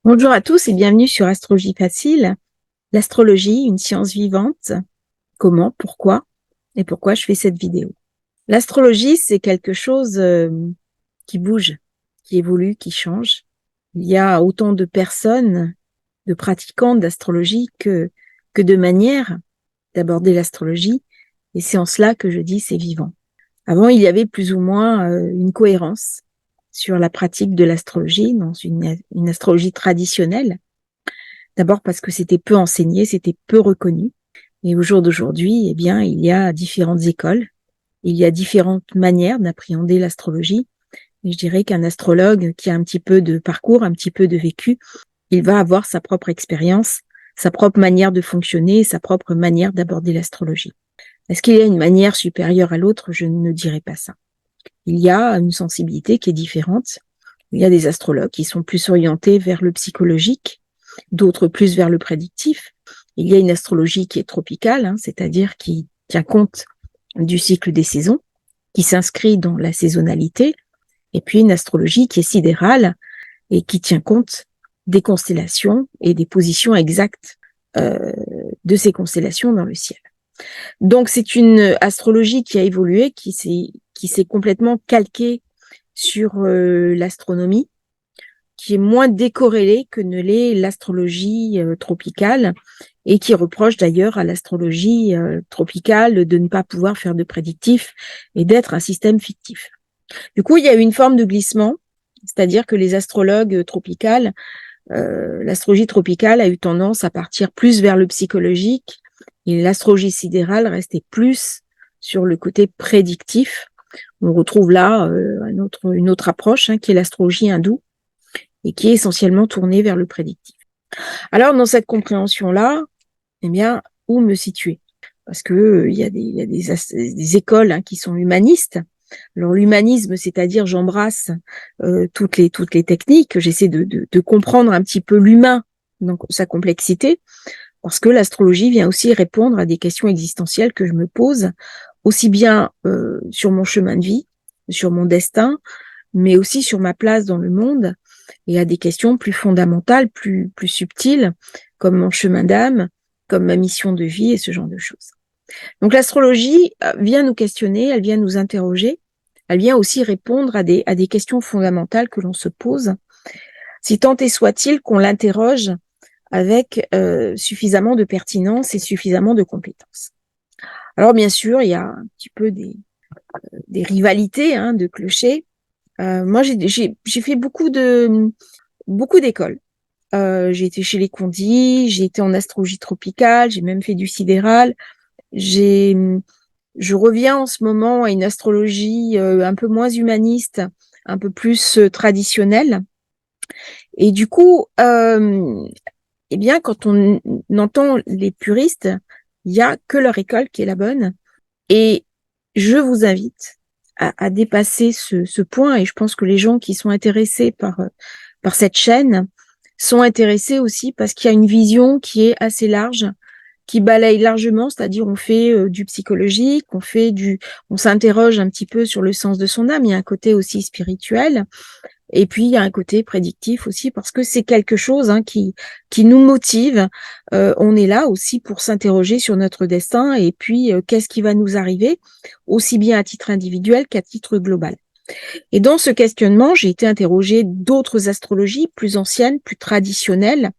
Bonjour à tous et bienvenue sur Astrologie Facile. L'astrologie, une science vivante. Comment, pourquoi et pourquoi je fais cette vidéo. L'astrologie, c'est quelque chose qui bouge, qui évolue, qui change. Il y a autant de personnes, de pratiquants d'astrologie que de manières d'aborder l'astrologie. Et c'est en cela que je dis c'est vivant. Avant, il y avait plus ou moins une cohérence sur la pratique de l'astrologie dans une astrologie traditionnelle. D'abord parce que c'était peu enseigné, c'était peu reconnu. Et au jour d'aujourd'hui, eh bien, il y a différentes écoles, il y a différentes manières d'appréhender l'astrologie. Et je dirais qu'un astrologue qui a un petit peu de parcours, un petit peu de vécu, il va avoir sa propre expérience, sa propre manière de fonctionner, sa propre manière d'aborder l'astrologie. Est-ce qu'il y a une manière supérieure à l'autre? Je ne dirais pas ça. Il y a une sensibilité qui est différente. Il y a des astrologues qui sont plus orientés vers le psychologique, d'autres plus vers le prédictif. Il y a une astrologie qui est tropicale, c'est-à-dire qui tient compte du cycle des saisons, qui s'inscrit dans la saisonnalité, et puis une astrologie qui est sidérale et qui tient compte des constellations et des positions exactes de ces constellations dans le ciel. Donc c'est une astrologie qui a évolué, qui s'est complètement calquée sur l'astronomie, qui est moins décorrélée que ne l'est l'astrologie tropicale et qui reproche d'ailleurs à l'astrologie tropicale de ne pas pouvoir faire de prédictif et d'être un système fictif. Du coup, il y a eu une forme de glissement, c'est-à-dire que les astrologues tropicales, l'astrologie tropicale a eu tendance à partir plus vers le psychologique et l'astrologie sidérale restait plus sur le côté prédictif. On retrouve là une autre approche qui est l'astrologie hindoue et qui est essentiellement tournée vers le prédictif. Alors, dans cette compréhension-là, eh bien, où me situer? Parce que il y a des écoles qui sont humanistes. Alors, l'humanisme, c'est-à-dire j'embrasse toutes les techniques, j'essaie de comprendre un petit peu l'humain dans sa complexité, parce que l'astrologie vient aussi répondre à des questions existentielles que je me pose, aussi bien sur mon chemin de vie, sur mon destin, mais aussi sur ma place dans le monde, et à des questions plus fondamentales, plus subtiles, comme mon chemin d'âme, comme ma mission de vie et ce genre de choses. Donc l'astrologie vient nous questionner, elle vient nous interroger, elle vient aussi répondre à des questions fondamentales que l'on se pose, si tant est soit-il qu'on l'interroge avec suffisamment de pertinence et suffisamment de compétences. Alors bien sûr, il y a un petit peu des rivalités, de clochers. Moi, j'ai fait beaucoup d'écoles. J'ai été chez les Condis, j'ai été en astrologie tropicale, j'ai même fait du sidéral. Je reviens en ce moment à une astrologie un peu moins humaniste, un peu plus traditionnelle. Et du coup, eh bien, quand on entend les puristes, il y a que leur école qui est la bonne. Et je vous invite à dépasser ce point. Et je pense que les gens qui sont intéressés par cette chaîne sont intéressés aussi parce qu'il y a une vision qui est assez large, qui balaye largement, c'est-à-dire on fait du psychologique, on s'interroge un petit peu sur le sens de son âme. Il y a un côté aussi spirituel. Et puis, il y a un côté prédictif aussi parce que c'est quelque chose qui nous motive. On est là aussi pour s'interroger sur notre destin et puis qu'est-ce qui va nous arriver, aussi bien à titre individuel qu'à titre global. Et dans ce questionnement, j'ai été interrogée d'autres astrologies plus anciennes, plus traditionnelles,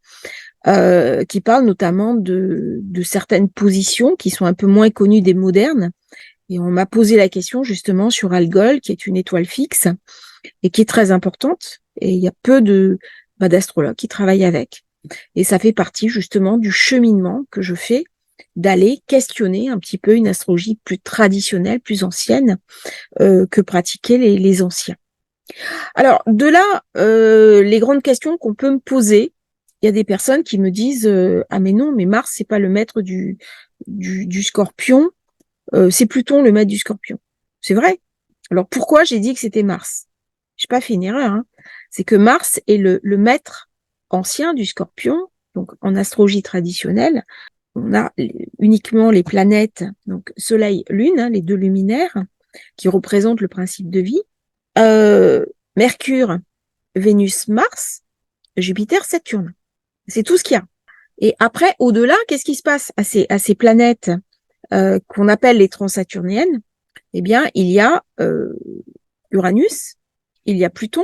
qui parlent notamment de certaines positions qui sont un peu moins connues des modernes. Et on m'a posé la question justement sur Algol, qui est une étoile fixe, et qui est très importante. Et il y a peu d'astrologues qui travaillent avec. Et ça fait partie justement du cheminement que je fais d'aller questionner un petit peu une astrologie plus traditionnelle, plus ancienne que pratiquaient les anciens. Alors de là, les grandes questions qu'on peut me poser, il y a des personnes qui me disent ah mais non, mais Mars c'est pas le maître du Scorpion, c'est Pluton le maître du Scorpion. C'est vrai. Alors pourquoi j'ai dit que c'était Mars? J'ai pas fait une erreur, c'est que Mars est le maître ancien du Scorpion. Donc en astrologie traditionnelle, on a uniquement les planètes, donc Soleil, Lune, les deux luminaires, qui représentent le principe de vie. Mercure, Vénus, Mars, Jupiter, Saturne. C'est tout ce qu'il y a. Et après, au-delà, qu'est-ce qui se passe à ces planètes qu'on appelle les transsaturniennes? Eh bien, il y a Uranus, il y a Pluton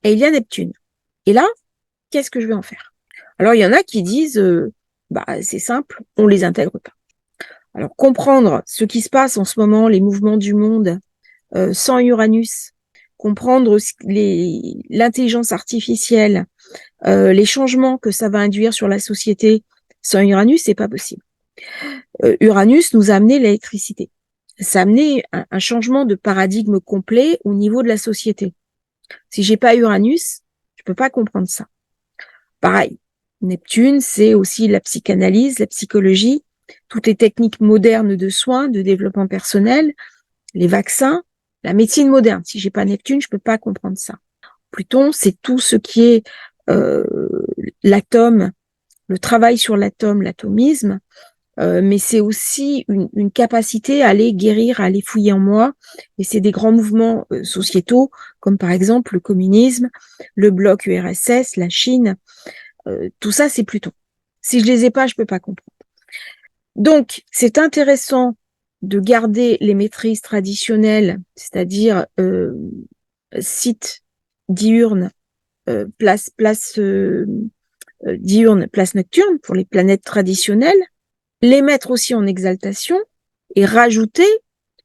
et il y a Neptune. Et là, qu'est-ce que je vais en faire? Alors, il y en a qui disent, c'est simple, on les intègre pas. Alors, comprendre ce qui se passe en ce moment, les mouvements du monde sans Uranus, comprendre l'intelligence artificielle, les changements que ça va induire sur la société sans Uranus, c'est pas possible. Uranus nous a amené l'électricité. Ça a amené un changement de paradigme complet au niveau de la société. Si j'ai pas Uranus, je peux pas comprendre ça. Pareil, Neptune, c'est aussi la psychanalyse, la psychologie, toutes les techniques modernes de soins, de développement personnel, les vaccins, la médecine moderne. Si j'ai pas Neptune, je peux pas comprendre ça. Pluton, c'est tout ce qui est l'atome, le travail sur l'atome, l'atomisme, mais c'est aussi une capacité à aller guérir, à aller fouiller en moi. Et c'est des grands mouvements sociétaux, comme par exemple le communisme, le bloc URSS, la Chine. Tout ça, c'est Pluton. Si je les ai pas, je peux pas comprendre. Donc, c'est intéressant de garder les maîtrises traditionnelles, c'est-à-dire site diurne, place diurne, place nocturne pour les planètes traditionnelles, les mettre aussi en exaltation et rajouter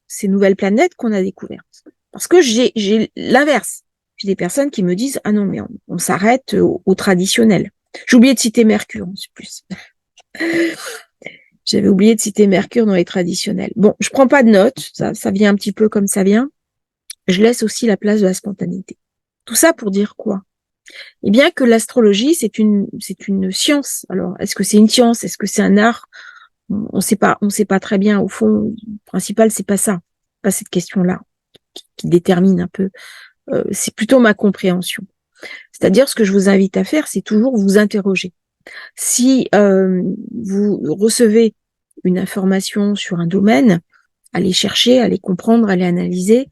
ces nouvelles planètes qu'on a découvertes. Parce que j'ai l'inverse. J'ai des personnes qui me disent « Ah non, mais on s'arrête au traditionnel. » J'ai oublié de citer Mercure, en plus. J'avais oublié de citer Mercure dans les traditionnels. Bon, je prends pas de notes, ça vient un petit peu comme ça vient. Je laisse aussi la place de la spontanéité. Tout ça pour dire quoi? Eh bien que l'astrologie, c'est une science. Alors, est-ce que c'est une science? Est-ce que c'est un art? On sait pas très bien. Au fond, le principal, c'est pas ça, pas cette question-là qui détermine un peu. C'est plutôt ma compréhension. C'est-à-dire, ce que je vous invite à faire, c'est toujours vous interroger. Si vous recevez une information sur un domaine, allez chercher, allez comprendre, allez analyser.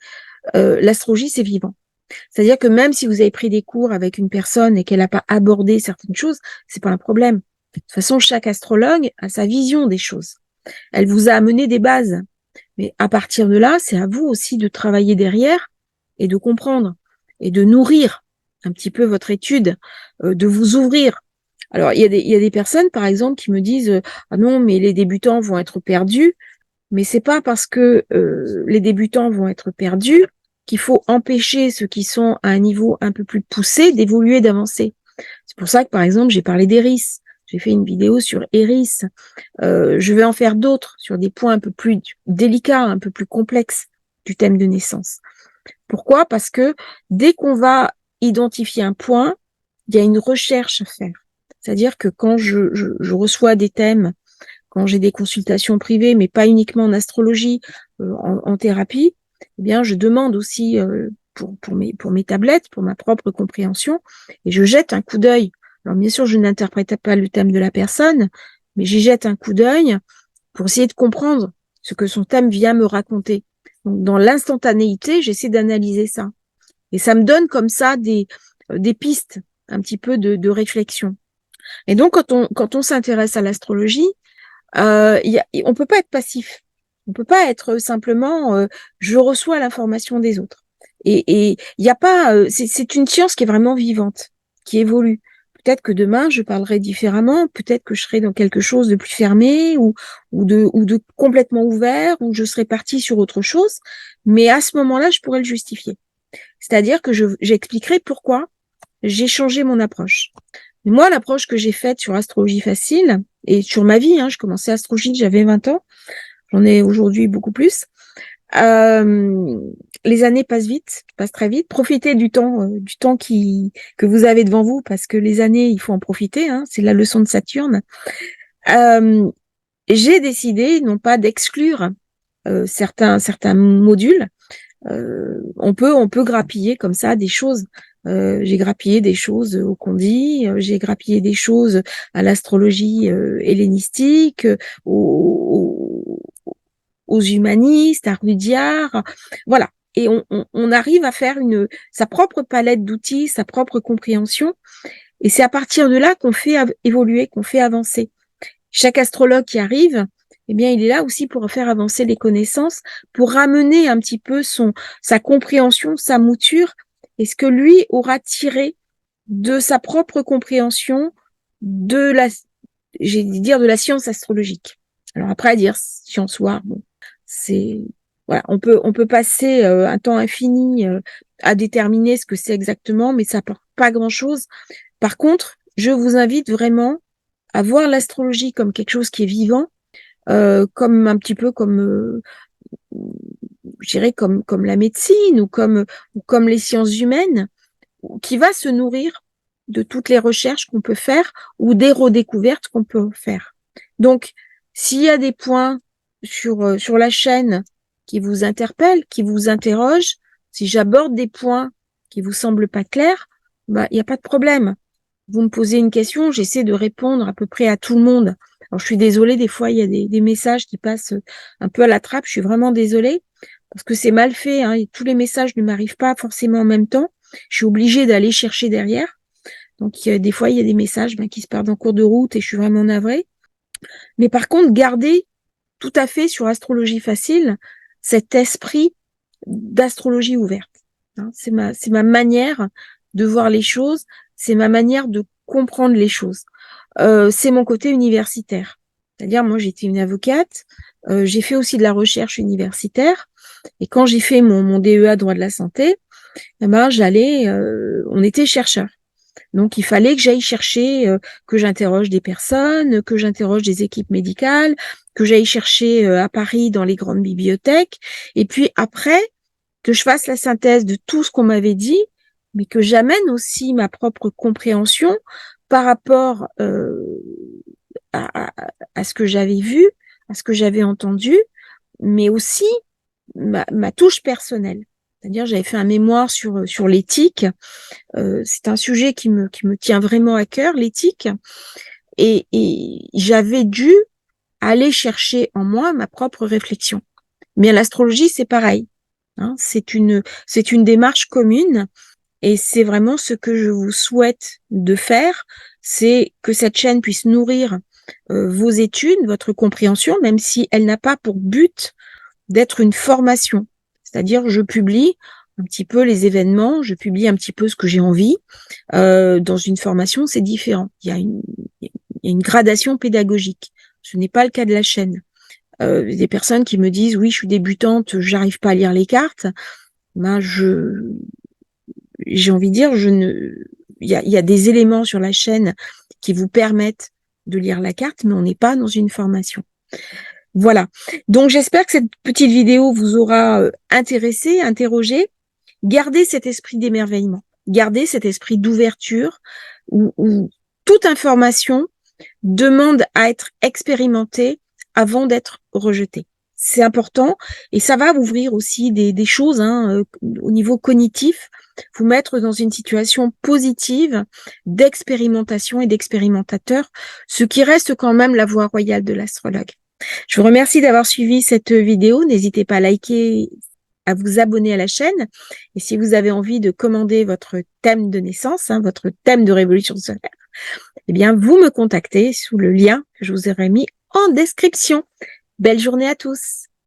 L'astrologie, c'est vivant. C'est-à-dire que même si vous avez pris des cours avec une personne et qu'elle n'a pas abordé certaines choses, c'est pas un problème. De toute façon, chaque astrologue a sa vision des choses. Elle vous a amené des bases. Mais à partir de là, c'est à vous aussi de travailler derrière et de comprendre et de nourrir un petit peu votre étude, de vous ouvrir. Alors, il y a des personnes, par exemple, qui me disent ah non, mais les débutants vont être perdus. Mais c'est pas parce que les débutants vont être perdus qu'il faut empêcher ceux qui sont à un niveau un peu plus poussé d'évoluer, d'avancer. C'est pour ça que, par exemple, j'ai parlé d'Eris. J'ai fait une vidéo sur Eris. Je vais en faire d'autres sur des points un peu plus délicats, un peu plus complexes du thème de naissance. Pourquoi? Parce que dès qu'on va identifier un point, il y a une recherche à faire. C'est-à-dire que quand je reçois des thèmes, quand j'ai des consultations privées, mais pas uniquement en astrologie, en thérapie, eh bien, je demande aussi pour mes tablettes, pour ma propre compréhension, et je jette un coup d'œil. Alors, bien sûr, je n'interprète pas le thème de la personne, mais j'y jette un coup d'œil pour essayer de comprendre ce que son thème vient me raconter. Donc, dans l'instantanéité, j'essaie d'analyser ça. Et ça me donne comme ça des pistes, un petit peu de réflexion. Et donc, quand on s'intéresse à l'astrologie, on peut pas être passif. On peut pas être simplement je reçois l'information des autres. Et il y a pas c'est une science qui est vraiment vivante, qui évolue. Peut-être que demain je parlerai différemment, peut-être que je serai dans quelque chose de plus fermé ou de complètement ouvert, ou je serai partie sur autre chose, mais à ce moment-là, je pourrais le justifier. C'est-à-dire que j'expliquerai pourquoi j'ai changé mon approche. Moi, l'approche que j'ai faite sur Astrologie Facile et sur ma vie, je commençais Astrologie, j'avais 20 ans, j'en ai aujourd'hui beaucoup plus. Les années passent vite, passent très vite. Profitez du temps que vous avez devant vous, parce que les années, il faut en profiter. C'est la leçon de Saturne. J'ai décidé non pas d'exclure certains modules. On peut grappiller comme ça des choses. J'ai grappillé des choses au Condi, j'ai grappillé des choses à l'astrologie hellénistique, aux humanistes, à Rudyard, voilà. Et on arrive à faire sa propre palette d'outils, sa propre compréhension. Et c'est à partir de là qu'on fait évoluer, qu'on fait avancer. Chaque astrologue qui arrive, eh bien, il est là aussi pour faire avancer les connaissances, pour ramener un petit peu sa compréhension, sa mouture, et ce que lui aura tiré de sa propre compréhension de de la science astrologique. Alors après, à dire science ou art, bon, voilà, on peut passer un temps infini à déterminer ce que c'est exactement, mais ça apporte pas grand-chose. Par contre, je vous invite vraiment à voir l'astrologie comme quelque chose qui est vivant, comme un petit peu comme, je dirais comme la médecine ou comme les sciences humaines, qui va se nourrir de toutes les recherches qu'on peut faire ou des redécouvertes qu'on peut faire. Donc, s'il y a des points sur la chaîne qui vous interpellent, qui vous interrogent, si j'aborde des points qui vous semblent pas clairs, bah, il n'y a pas de problème. Vous me posez une question, j'essaie de répondre à peu près à tout le monde. Alors, je suis désolée, des fois, il y a des messages qui passent un peu à la trappe. Je suis vraiment désolée parce que c'est mal fait, hein, et tous les messages ne m'arrivent pas forcément en même temps. Je suis obligée d'aller chercher derrière. Donc, des fois, il y a des messages qui se perdent en cours de route et je suis vraiment navrée. Mais par contre, gardez tout à fait sur Astrologie Facile cet esprit d'astrologie ouverte. Hein, c'est ma manière de voir les choses, c'est ma manière de comprendre les choses. C'est mon côté universitaire. C'est-à-dire, moi, j'étais une avocate, j'ai fait aussi de la recherche universitaire, et quand j'ai fait mon DEA droit de la santé, eh ben, on était chercheurs. Donc, il fallait que j'aille chercher, que j'interroge des personnes, que j'interroge des équipes médicales, que j'aille chercher à Paris dans les grandes bibliothèques, et puis après, que je fasse la synthèse de tout ce qu'on m'avait dit, mais que j'amène aussi ma propre compréhension par rapport à ce que j'avais vu, à ce que j'avais entendu, mais aussi ma touche personnelle. C'est-à-dire, j'avais fait un mémoire sur l'éthique. C'est un sujet qui me tient vraiment à cœur, l'éthique. Et j'avais dû aller chercher en moi ma propre réflexion. Mais l'astrologie, c'est pareil. Hein, c'est une démarche commune. Et c'est vraiment ce que je vous souhaite de faire, c'est que cette chaîne puisse nourrir vos études, votre compréhension, même si elle n'a pas pour but d'être une formation. C'est-à-dire, je publie un petit peu les événements, je publie un petit peu ce que j'ai envie. Dans une formation, c'est différent. Il y a une gradation pédagogique. Ce n'est pas le cas de la chaîne. Des personnes qui me disent, oui, je suis débutante, j'arrive pas à lire les cartes. Ben, j'ai envie de dire, il y a des éléments sur la chaîne qui vous permettent de lire la carte, mais on n'est pas dans une formation. Voilà. Donc, j'espère que cette petite vidéo vous aura intéressé, interrogé. Gardez cet esprit d'émerveillement. Gardez cet esprit d'ouverture où toute information demande à être expérimentée avant d'être rejetée. C'est important et ça va ouvrir aussi des choses au niveau cognitif, vous mettre dans une situation positive d'expérimentation et d'expérimentateur, ce qui reste quand même la voie royale de l'astrologue. Je vous remercie d'avoir suivi cette vidéo. N'hésitez pas à liker, à vous abonner à la chaîne. Et si vous avez envie de commander votre thème de naissance, votre thème de révolution solaire, eh bien, vous me contactez sous le lien que je vous aurai mis en description. Belle journée à tous!